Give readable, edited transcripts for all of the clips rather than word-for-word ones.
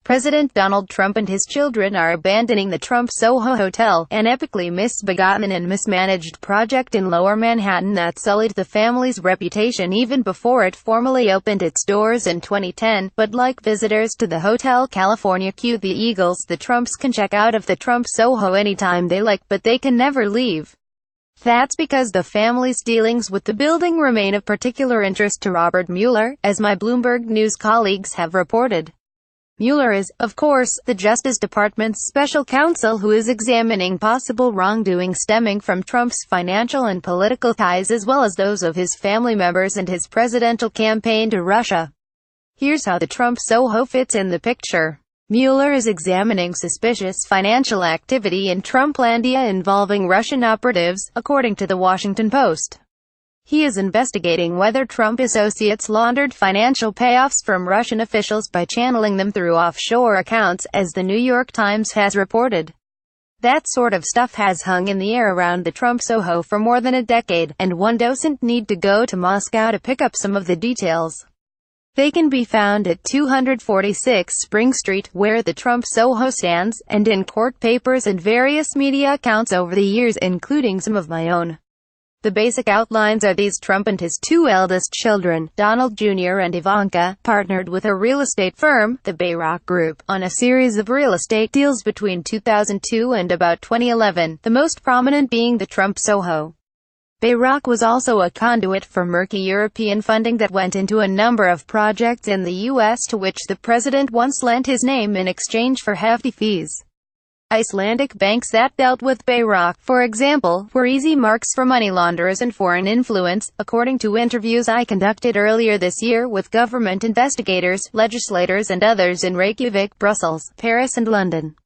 President Donald Trump and his children are abandoning the Trump SoHo Hotel, an epically misbegotten and mismanaged project in Lower Manhattan that sullied the family's reputation even before it formally opened its doors in 2010. But like visitors to the Hotel California the Eagles, the Trumps can check out of the Trump SoHo anytime they like, but they can never leave. That's because the family's dealings with the building remain of particular interest to Robert Mueller, as my Bloomberg News colleagues have reported. Mueller is, of course, the Justice Department's special counsel who is examining possible wrongdoing stemming from Trump's financial and political ties as well as those of his family members and his presidential campaign to Russia. Here's how the Trump SoHo fits in the picture. Mueller is examining suspicious financial activity in Trumplandia involving Russian operatives, according to the Washington Post. He is investigating whether Trump associates laundered financial payoffs from Russian officials by channeling them through offshore accounts, as the New York Times has reported. That sort of stuff has hung in the air around the Trump SoHo for more than a decade, and one doesn't need to go to Moscow to pick up some of the details. They can be found at 246 Spring Street, where the Trump SoHo stands, and in court papers and various media accounts over the years, including some of my own. The basic outlines are these: Trump and his two eldest children, Donald Jr. and Ivanka, partnered with a real estate firm, the Bayrock Group, on a series of real estate deals between 2002 and about 2011, the most prominent being the Trump SoHo. Bayrock was also a conduit for murky European funding that went into a number of projects in the U.S. to which the president once lent his name in exchange for hefty fees. Icelandic banks that dealt with Bayrock, for example, were easy marks for money launderers and foreign influence, according to interviews I conducted earlier this year with government investigators, legislators and others in Reykjavik, Brussels, Paris and London.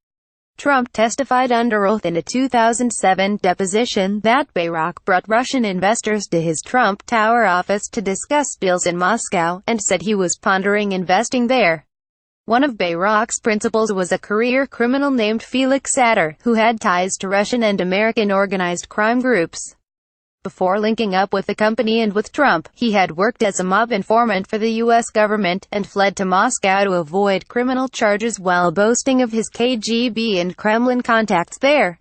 Trump testified under oath in a 2007 deposition that Bayrock brought Russian investors to his Trump Tower office to discuss deals in Moscow, and said he was pondering investing there. One of Bayrock's principals was a career criminal named Felix Sater, who had ties to Russian and American organized crime groups. Before linking up with the company and with Trump, he had worked as a mob informant for the U.S. government, and fled to Moscow to avoid criminal charges while boasting of his KGB and Kremlin contacts there.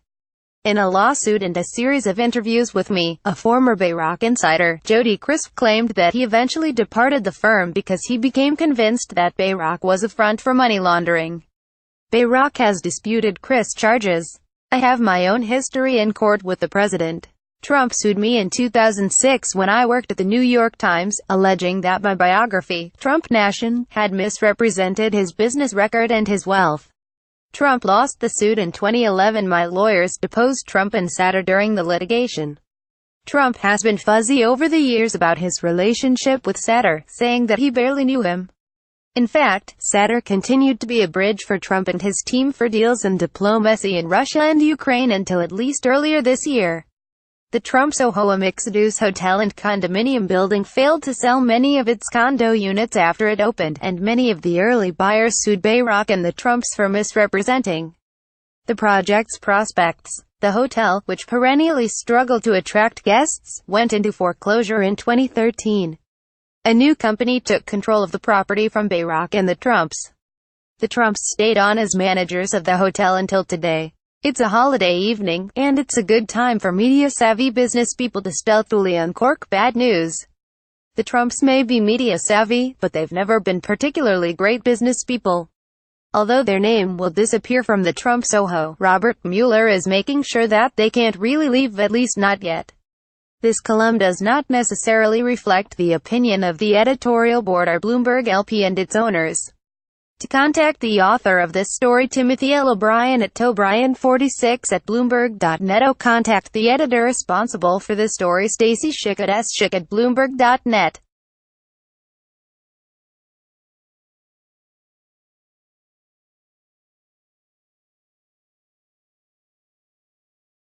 In a lawsuit and a series of interviews with me, a former Bayrock insider, Jody Crisp, claimed that he eventually departed the firm because he became convinced that Bayrock was a front for money laundering. Bayrock has disputed Crisp's charges. "I have my own history in court with the president. Trump sued me in 2006 when I worked at the New York Times, alleging that my biography, Trump Nation, had misrepresented his business record and his wealth. Trump lost the suit in 2011. My lawyers deposed Trump and Sater during the litigation. Trump has been fuzzy over the years about his relationship with Sater, saying that he barely knew him. In fact, Sater continued to be a bridge for Trump and his team for deals and diplomacy in Russia and Ukraine until at least earlier this year. The Trump SoHo, a mixed-use hotel and condominium building, failed to sell many of its condo units after it opened, and many of the early buyers sued Bayrock and the Trumps for misrepresenting the project's prospects. The hotel, which perennially struggled to attract guests, went into foreclosure in 2013. A new company took control of the property from Bayrock and the Trumps. The Trumps stayed on as managers of the hotel until today. It's a holiday evening, and it's a good time for media-savvy business people to stealthily uncork bad news. The Trumps may be media-savvy, but they've never been particularly great business people. Although their name will disappear from the Trump SoHo, Robert Mueller is making sure that they can't really leave, at least not yet. This column does not necessarily reflect the opinion of the editorial board or Bloomberg LP and its owners. To contact the author of this story, Timothy L. O'Brien at tobrien46@bloomberg.net, or contact the editor responsible for this story, Stacey Schick at sschick@bloomberg.net.